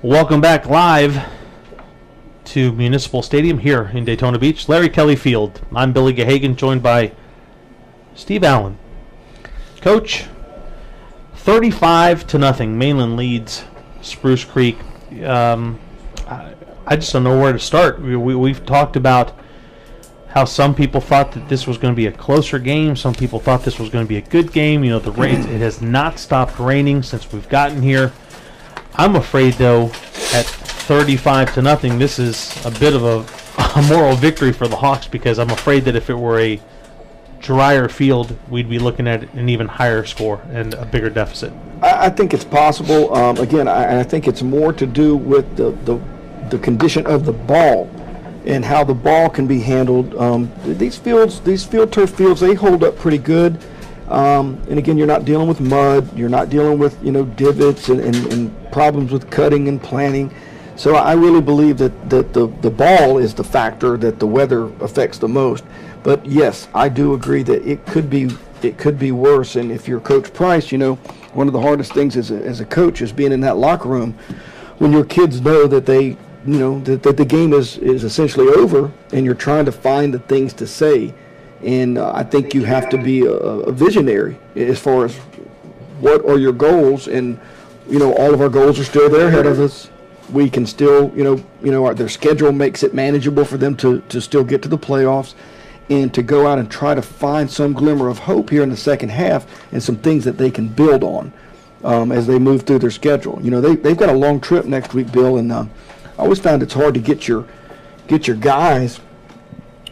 Welcome back live to Municipal Stadium here in Daytona Beach, Larry Kelly Field. I'm Billy Gahagan, joined by Steve Allen. Coach, 35-0, Mainland leads Spruce Creek. I just don't know where to start. We've talked about how some people thought that this was going to be a closer game. Some people thought this was going to be a good game. You know, the rain, it has not stopped raining since we've gotten here. I'm afraid, though, at 35-0, this is a bit of a moral victory for the Hawks, because I'm afraid that if it were a drier field, we'd be looking at an even higher score and a bigger deficit. I think it's possible. Again, I think it's more to do with the condition of the ball and how the ball can be handled. These field turf fields, they hold up pretty good. And again, you're not dealing with mud, you're not dealing with divots and problems with cutting and planting. So I really believe that the ball is the factor that the weather affects the most. But yes, I do agree that it could be worse. And if you're Coach Price, one of the hardest things as a coach is being in that locker room when your kids know that that the game is essentially over, and you're trying to find the things to say. And I think you have to be a visionary as far as what are your goals. And all of our goals are still there ahead of us. We can still, their schedule makes it manageable for them to still get to the playoffs and to go out and try to find some glimmer of hope here in the second half and some things that they can build on as they move through their schedule. They've got a long trip next week, Bill, and I always found it's hard to get your guys.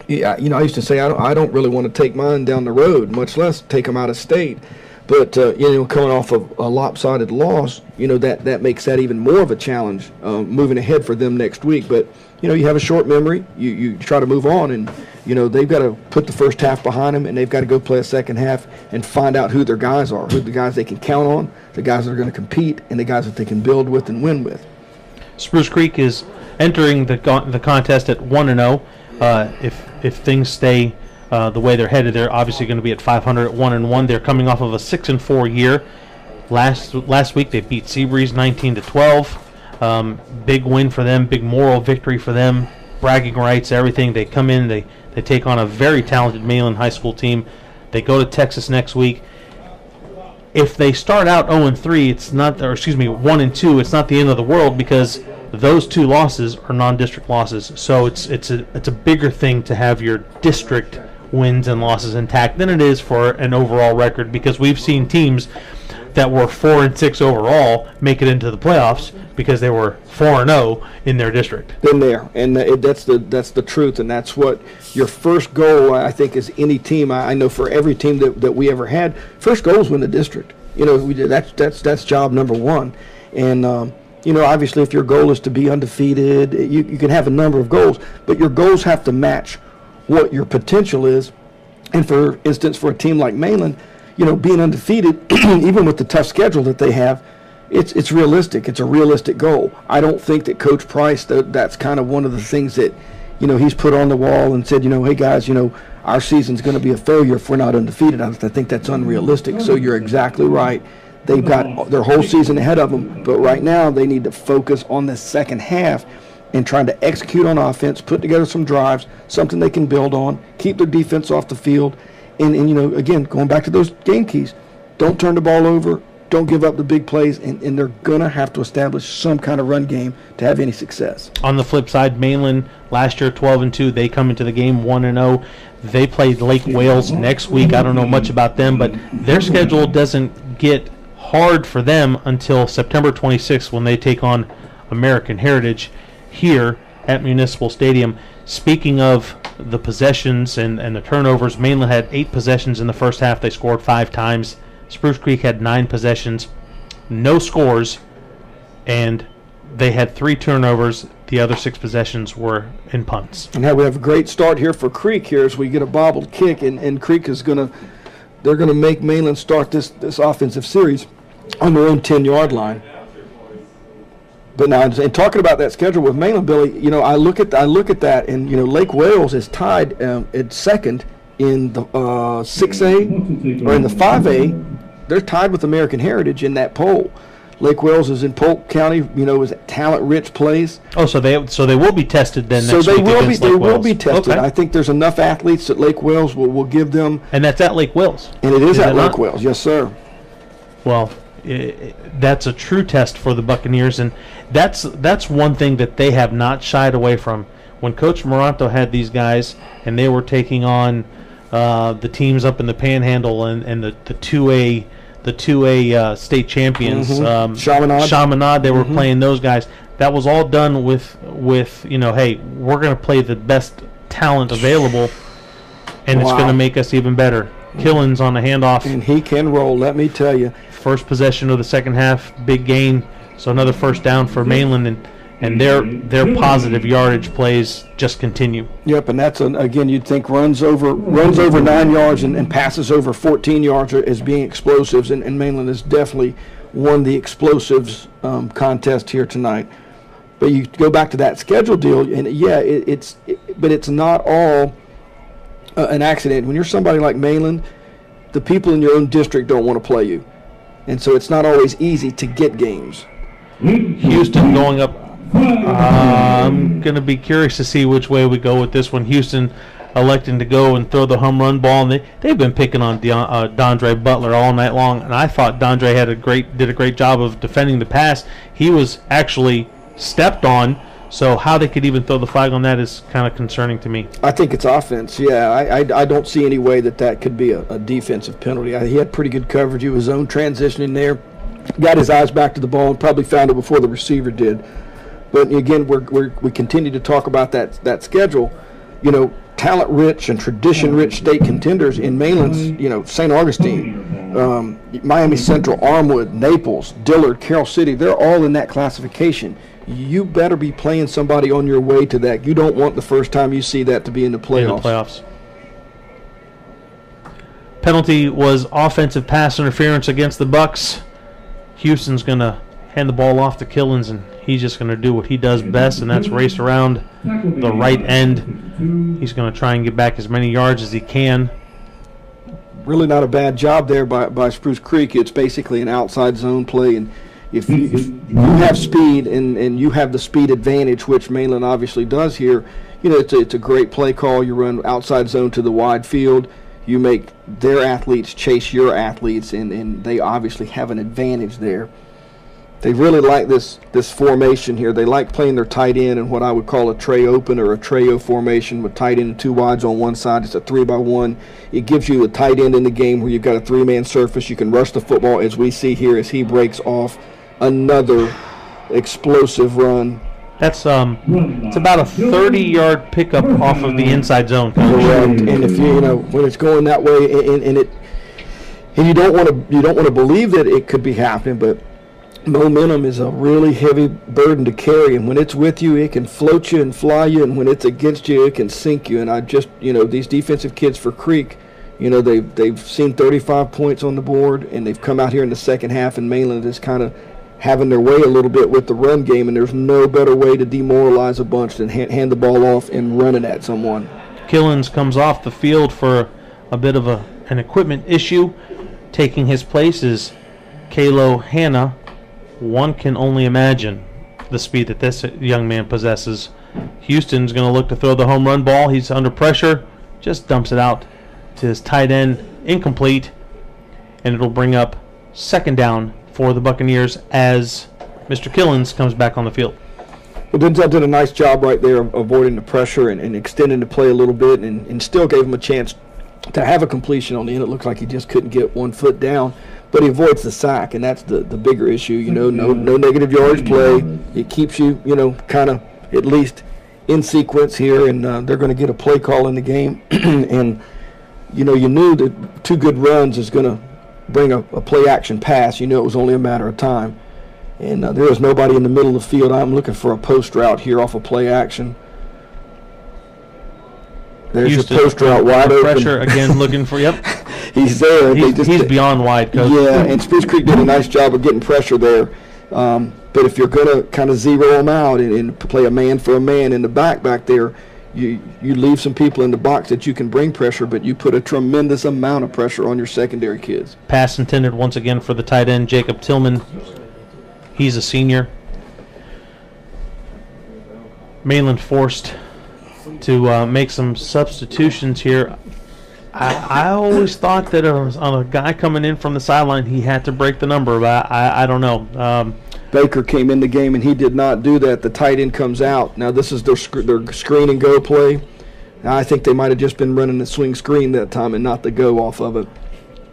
Yeah, I used to say I don't really want to take mine down the road, much less take them out of state. But coming off of a lopsided loss, that makes that even more of a challenge moving ahead for them next week. But you have a short memory. You try to move on, and they've got to put the first half behind them, and they've got to go play a second half and find out who their guys are, who the guys they can count on, the guys that are going to compete, and the guys that they can build with and win with. Spruce Creek is entering the contest at 1-0. If things stay the way they're headed, they're obviously going to be at 500 at 1-1. They're coming off of a 6-4 year. Last week they beat SEABREEZE 19-12. Big win for them, big moral victory for them, bragging rights, everything. They come in, they take on a very talented Mainland High School team. They go to Texas next week. If they start out 0-3, it's not, or excuse me, 1-2, it's not the end of the world, because those two losses are non-district losses. So it's a bigger thing to have your district wins and losses intact than it is for an overall record, because we've seen teams that were 4-6 overall make it into the playoffs because they were 4-0 in their district. Been there, and that's the truth, and that's what your first goal, I think, is any team. I know for every team that we ever had, first goal is win the district. That's job number one. And obviously, if your goal is to be undefeated, you can have a number of goals, but your goals have to match what your potential is. And for instance, for a team like Mainland, being undefeated, even with the tough schedule that they have, it's realistic. It's a realistic goal. I don't think that Coach Price, that's kind of one of the things that, he's put on the wall and said, hey guys, our season's going to be a failure if we're not undefeated. I think that's unrealistic. So you're exactly right. They've got their whole season ahead of them, but right now they need to focus on the second half and trying to execute on offense, put together some drives, something they can build on, keep their defense off the field, and again, going back to those game keys, don't turn the ball over, don't give up the big plays, and they're going to have to establish some kind of run game to have any success. On the flip side, Mainland last year 12-2, they come into the game 1-0. They play Lake Wales next week. I don't know much about them, but their schedule doesn't get hard for them until September 26th, when they take on American Heritage here at Municipal Stadium. Speaking of the possessions and the turnovers, Mainland had 8 possessions in the first half. They scored 5 times. Spruce Creek had 9 possessions, no scores, and they had 3 turnovers. The other 6 possessions were in punts. And we have a great start here for Creek here as we get a bobbled kick, and Creek is they're going to make Mainland start this offensive series on their own 10-yard line. But now, and talking about that schedule with Mainland, Billy, I look at that, and Lake Wales is tied at second in the 6A or in the 5A. They're tied with American Heritage in that poll. Lake Wales is in Polk County, you know, is a talent-rich place. Oh, so they will be tested then So next they week will be against Lake they will Wales. be tested. Okay. I think there's enough athletes that Lake Wales will give them. And that's at Lake Wales. And it is at it Lake not? Wales, yes, sir. Well, that's a true test for the Buccaneers, and that's one thing that they have not shied away from. When Coach Moranto had these guys, and they were taking on the teams up in the Panhandle and the 2A state champions, Chaminade, they were playing those guys. That was all done with you know, hey, we're going to play the best talent available, and it's going to make us even better. Killins on the handoff. And he can roll, let me tell you. First possession of the second half, big gain. So another first down for Mainland, and their positive yardage plays just continue. Yep, and that's again, you'd think runs over 9 yards and passes over 14 yards as being explosives, and Mainland has definitely won the explosives contest here tonight. But you go back to that schedule deal, and yeah, but it's not all an accident. When you're somebody like Mainland, the people in your own district don't want to play you, and so it's not always easy to get games. Houston going up. I'm going to be curious to see which way we go with this one. Houston electing to go and throw the home run ball, and they've been picking on Dondre Butler all night long, and I thought Dondre did a great job of defending the pass. He was actually stepped on, so how they could even throw the flag on that is kind of concerning to me. I think it's offense. Yeah, I don't see any way that could be a defensive penalty. He had pretty good coverage. He was zone transitioning there, got his eyes back to the ball, and probably found it before the receiver did. But again, we continue to talk about that schedule. You know, talent-rich and tradition-rich state contenders in Mainland's, you know, St. Augustine, Miami Central, Armwood, Naples, Dillard, Carroll City, they're all in that classification. You better be playing somebody on your way to that. You don't want the first time you see that to be in the playoffs. Penalty was offensive pass interference against the Bucks. Houston's going to hand the ball off to Killins, and he's just going to do what he does best, and that's race around the right end. He's going to try and get back as many yards as he can. Really not a bad job there by Spruce Creek. It's basically an outside zone play, and if you have speed and you have the speed advantage, which Mainland obviously does here, you know, it's a great play call. You run outside zone to the wide field. You make their athletes chase your athletes, and they obviously have an advantage there. They really like this formation here. They like playing their tight end in what I would call a tray open or a trayo formation with tight end and two wides on one side. It's a 3-by-1. It gives you a tight end in the game where you've got a three-man surface. You can rush the football, as we see here as he breaks off another explosive run. That's it's about a 30-yard pickup off of the inside zone. Correct. And if you know when it's going that way, and you don't want to believe that it could be happening, but momentum is a really heavy burden to carry, and when it's with you, it can float you and fly you, and when it's against you, it can sink you. And I just, you know, these defensive kids for Creek, you know, they've seen 35 points on the board, and they've come out here in the second half, and Mainland is kind of having their way a little bit with the run game, and there's no better way to demoralize a bunch than hand the ball off and run it at someone. Killins comes off the field for a bit of an equipment issue. Taking his place is Kalo Hanna. One can only imagine the speed that this young man possesses. Houston's going to look to throw the home run ball. He's under pressure. Just dumps it out to his tight end. Incomplete. And it'll bring up second down for the Buccaneers as Mr. Killins comes back on the field. Well, Denzel did a nice job right there of avoiding the pressure and extending the play a little bit and still gave him a chance to have a completion on the end. It looked like he just couldn't get 1 foot down. But he avoids the sack, and that's the bigger issue. You know, no negative yardage play. It keeps you, you know, kind of at least in sequence here, and they're going to get a play call in the game. And, you know, you knew that 2 good runs is going to bring a play-action pass. You knew it was only a matter of time. And there was nobody in the middle of the field. I'm looking for a post route here off of play-action. There's Houston, your post route wide open. Pressure again, looking for, yep. He's there. He's beyond wide, Coach. Yeah, and Spruce Creek did a nice job of getting pressure there. But if you're going to kind of zero them out and play a man for a man in the back there, you leave some people in the box that you can bring pressure, but you put a tremendous amount of pressure on your secondary kids. Pass intended once again for the tight end, Jacob Tillman. He's a senior. Mainland forced to make some substitutions here. I always thought that on a guy coming in from the sideline, he had to break the number, but I don't know. Baker came in the game, and he did not do that. The tight end comes out. Now, this is their screen and go play. Now, I think they might have just been running the swing screen that time and not the go off of it.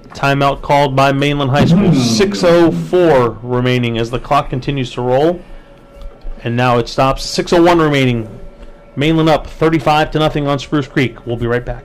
Timeout called by Mainland High School. 6:04 remaining as the clock continues to roll. And now it stops. 6:01 remaining. Mainland up 35-0 on Spruce Creek. We'll be right back.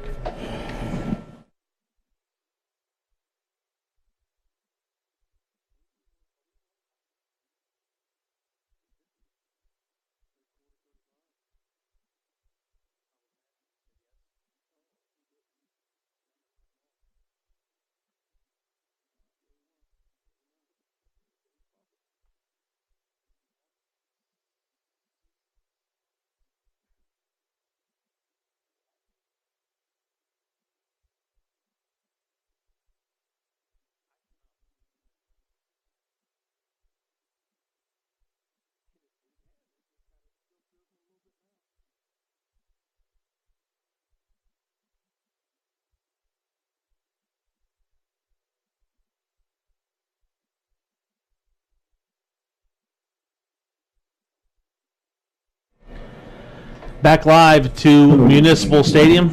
Back live to Municipal Stadium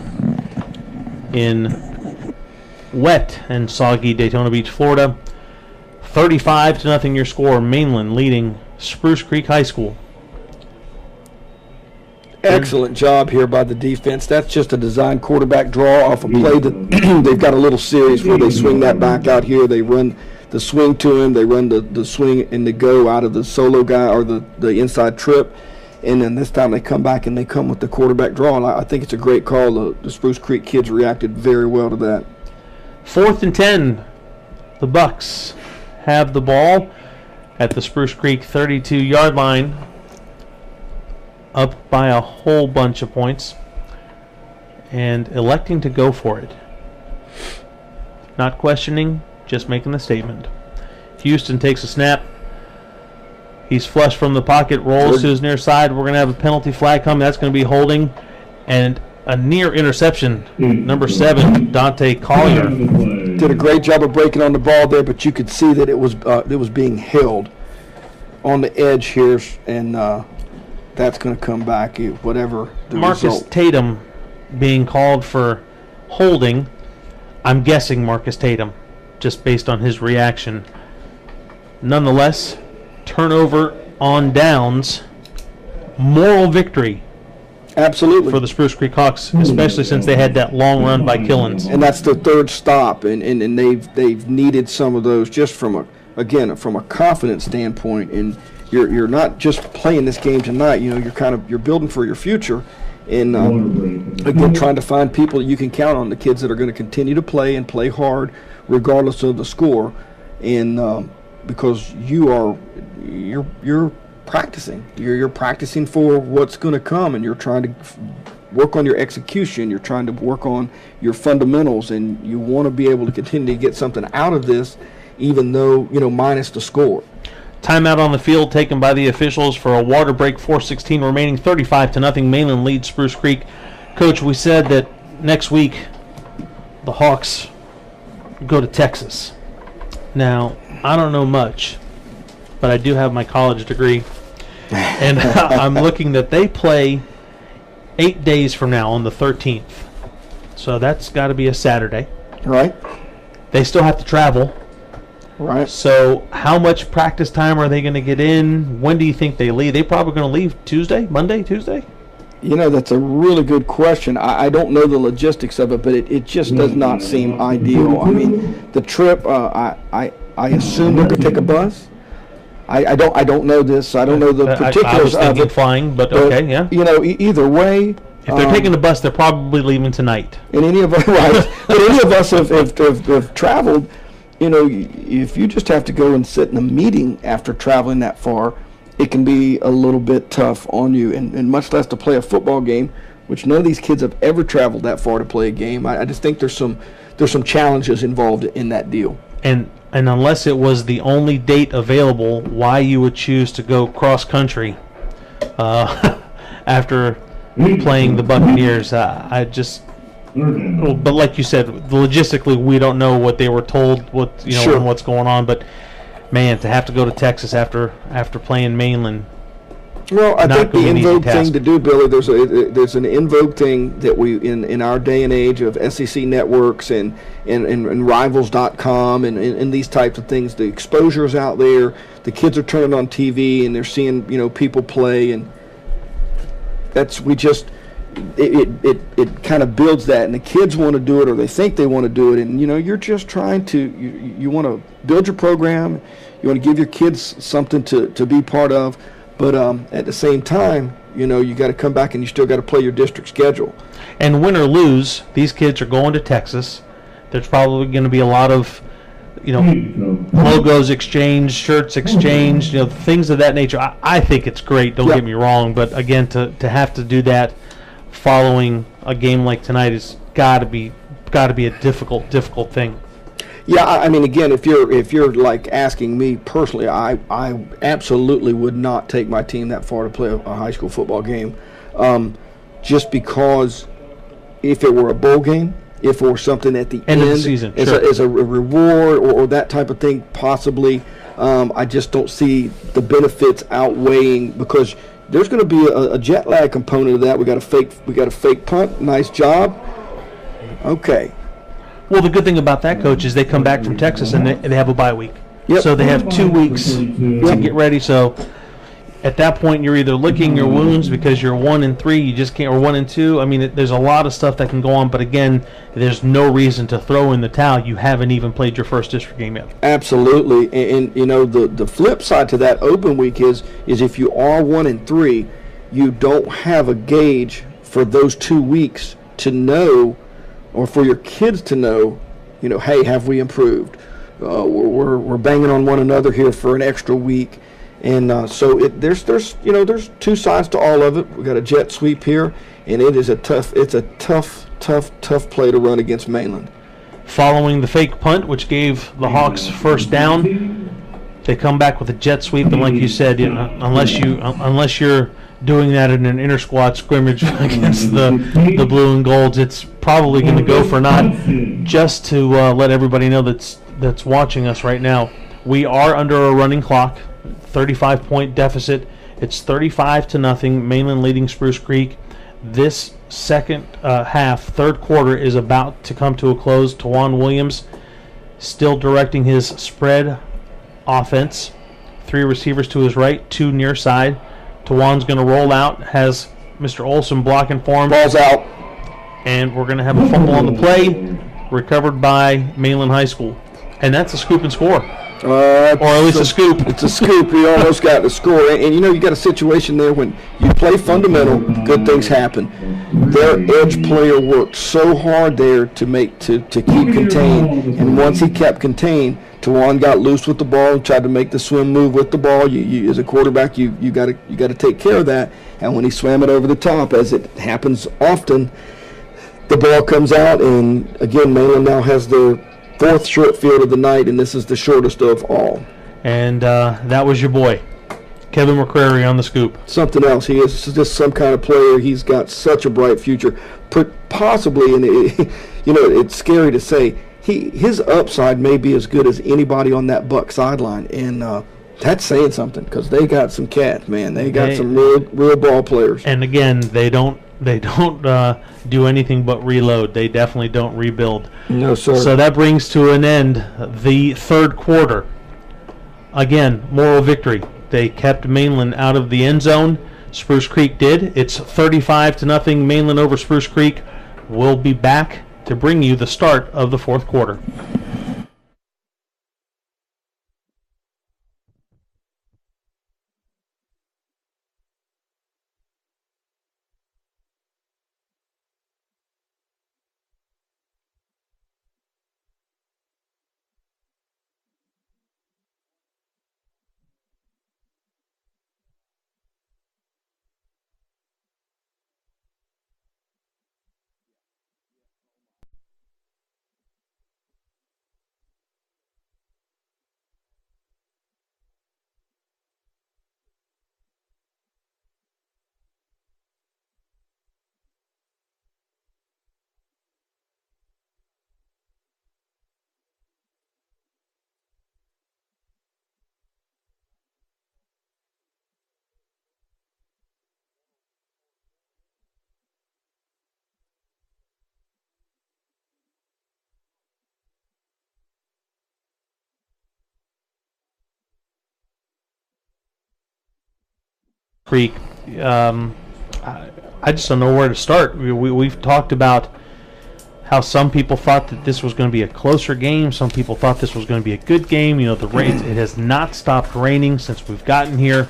in wet and soggy Daytona Beach, Florida. 35-0 your score. Mainland leading Spruce Creek High School. Excellent job here by the defense. That's just a design quarterback draw off a play that they've got a little series where they swing that back out here. They run the swing to him. They run the swing and the go out of the solo guy or the inside trip. And then this time they come back and they come with the quarterback draw. And I think it's a great call. The Spruce Creek kids reacted very well to that. 4th and 10. The Bucks have the ball at the Spruce Creek 32-yard line. Up by a whole bunch of points. And electing to go for it. Not questioning, just making the statement. Houston takes a snap. He's flushed from the pocket, rolls to his near side. We're going to have a penalty flag coming. That's going to be holding. And a near interception. Number 7, Dante Collier. Did a great job of breaking on the ball there, but you could see that it was being held on the edge here, and that's going to come back, whatever the Marcus result. Tatum being called for holding. I'm guessing Marcus Tatum, just based on his reaction. Nonetheless, turnover on downs. Moral victory. Absolutely. For the Spruce Creek Hawks, especially since they had that long run by Killens. And that's the third stop, and they've needed some of those just from a confidence standpoint. And you're not just playing this game tonight. You know, you're building for your future, and again trying to find people that you can count on, the kids that are going to continue to play and play hard regardless of the score, and because you're practicing. You're practicing for what's going to come, and you're trying to work on your execution. You're trying to work on your fundamentals, and you want to be able to continue to get something out of this, even though, minus the score. Timeout on the field taken by the officials for a water break. 4:16 remaining. 35-0. Mainland leads Spruce Creek. Coach, we said that next week the Hawks go to Texas. Now, I don't know much, but I do have my college degree. And I'm looking that they play 8 days from now on the 13th. So that's got to be a Saturday. Right. They still have to travel. Right. So how much practice time are they going to get in? When do you think they leave? They probably going to leave Tuesday, Monday, Tuesday? That's a really good question. I don't know the logistics of it, but it just does not seem ideal. I mean, the trip, I assume they're going to take a bus. I don't know this. I don't know the particulars I was thinking of it. Flying, but okay, yeah. Either way. If they're taking the bus, they're probably leaving tonight. And any of us, right? But any of us have traveled. If you just have to go and sit in a meeting after traveling that far, it can be a little bit tough on you, and much less to play a football game, which none of these kids have ever traveled that far to play a game. I just think there's some challenges involved in that deal. And and unless it was the only date available, why you would choose to go cross country after playing the Buccaneers. I just, but like you said, logistically we don't know what they were told, Sure. and what's going on. But man, to have to go to Texas after playing Mainland. Well, I think the gonna be an easy in vogue thing task. to do, Billy. There's an in vogue thing that we in our day and age of SEC networks and Rivals.com and these types of things. The exposure's out there. The kids are turning on TV and they're seeing people play, and it kind of builds that, and the kids want to do it, or they think they want to do it, and you're just trying to you want to build your program. You want to give your kids something to be part of. But at the same time, you got to come back and you still got to play your district schedule. And win or lose, these kids are going to Texas. There's probably going to be a lot of, logos exchanged, shirts exchanged, things of that nature. I think it's great. Don't get me wrong, but again, to have to do that following a game like tonight is got to be a difficult thing. Yeah, I mean, again, if you're like asking me personally, I absolutely would not take my team that far to play a high school football game, just because if it were a bowl game, if it were something at the end of the season, as a reward or that type of thing, possibly, I just don't see the benefits outweighing, because there's going to be a jet lag component of that. We got a fake punt. Nice job. Okay. Well, the good thing about that, Coach, is they come back from Texas and they have a bye week. Yep. So they have 2 weeks to get ready. So at that point, you're either licking your wounds because you're 1-3, you just can't, or 1-2. I mean, there's a lot of stuff that can go on. But again, there's no reason to throw in the towel. You haven't even played your first district game yet. Absolutely, and the flip side to that open week is if you are 1-3, you don't have a gauge for those 2 weeks to know, or for your kids to know, hey, have we improved? We're banging on one another here for an extra week, and so there's two sides to all of it. We got a jet sweep here, and it's a tough play to run against Mainland. Following the fake punt, which gave the Hawks first down, they come back with a jet sweep, and like you said, unless you're doing that in an inter-squad scrimmage against the blue and golds, it's probably going to go for naught. Just to let everybody know that's watching us right now, we are under a running clock, 35-point deficit. It's 35-0. Mainland leading Spruce Creek. This second half, third quarter, is about to come to a close. Tawan Williams still directing his spread offense. 3 receivers to his right, 2 near side. Tawan's going to roll out, has Mr. Olson blocking for him. Ball's out. And we're going to have a fumble on the play, recovered by Mainland High School. And that's a scoop and score. Or at least a scoop. It's a scoop. We almost got the score. And you got a situation there when you play fundamental, good things happen. Their edge player worked so hard there to keep contained. And once he kept contained, Tawan got loose with the ball, tried to make the swim move with the ball. You as a quarterback, you got to take care of that. And when he swam it over the top, as it happens often, the ball comes out. And again, Mainland now has their 4th short field of the night, and this is the shortest of all. And that was your boy, Kevin McCrary, on the scoop. Something else. He is just some kind of player. He's got such a bright future. Possibly, and it's scary to say, his upside may be as good as anybody on that Buck sideline, and that's saying something, because they got some cats, man. They got some real ball players. And again, they don't do anything but reload. They definitely don't rebuild. No, sir. So that brings to an end the third quarter. Again, moral victory. They kept Mainland out of the end zone. Spruce Creek did. It's 35-0 Mainland over Spruce Creek. We'll be back to bring you the start of the fourth quarter. Creek, I just don't know where to start. We've talked about how some people thought that this was going to be a closer game. Some people thought this was going to be a good game. You know, the rain, it has not stopped raining since we've gotten here.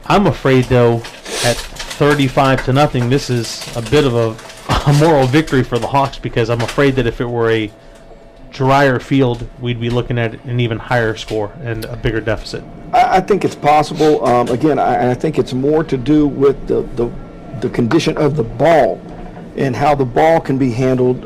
I'm afraid, though, at 35-0, this is a bit of a moral victory for the Hawks, because I'm afraid that if it were a drier field, we'd be looking at an even higher score and a bigger deficit. I think it's possible. Again, I think it's more to do with the condition of the ball and how the ball can be handled.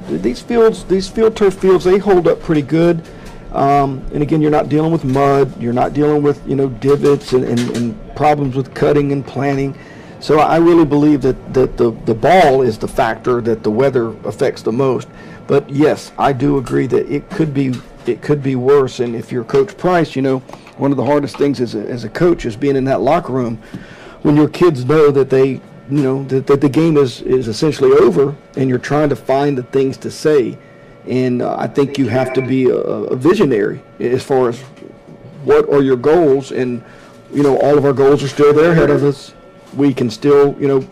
These field turf fields, they hold up pretty good. And again, you're not dealing with mud. You're not dealing with, you know, divots and problems with cutting and planting. So I really believe that the ball is the factor that the weather affects the most. But yes, I do agree that it could be worse. And if you're Coach Price, you know, one of the hardest things as a coach is being in that locker room when your kids know that they, you know, that the game is essentially over, and you're trying to find the things to say. And I think you have to be a visionary as far as what are your goals. And, you know, all of our goals are still there ahead of us. We can still, you know.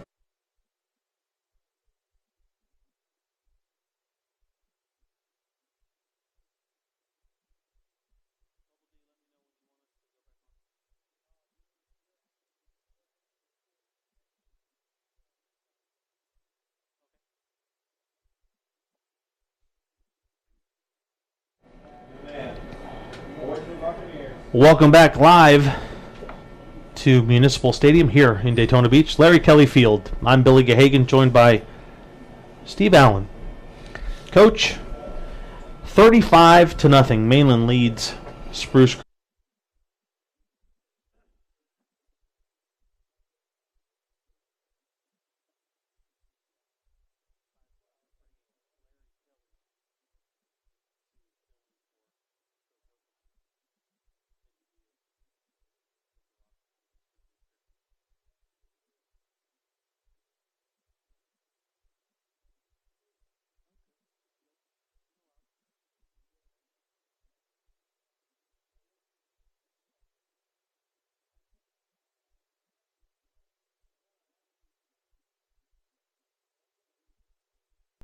Welcome back live to Municipal Stadium here in Daytona Beach, Larry Kelly Field. I'm Billy Gahagan, joined by Steve Allen. Coach, 35-0, Mainland leads Spruce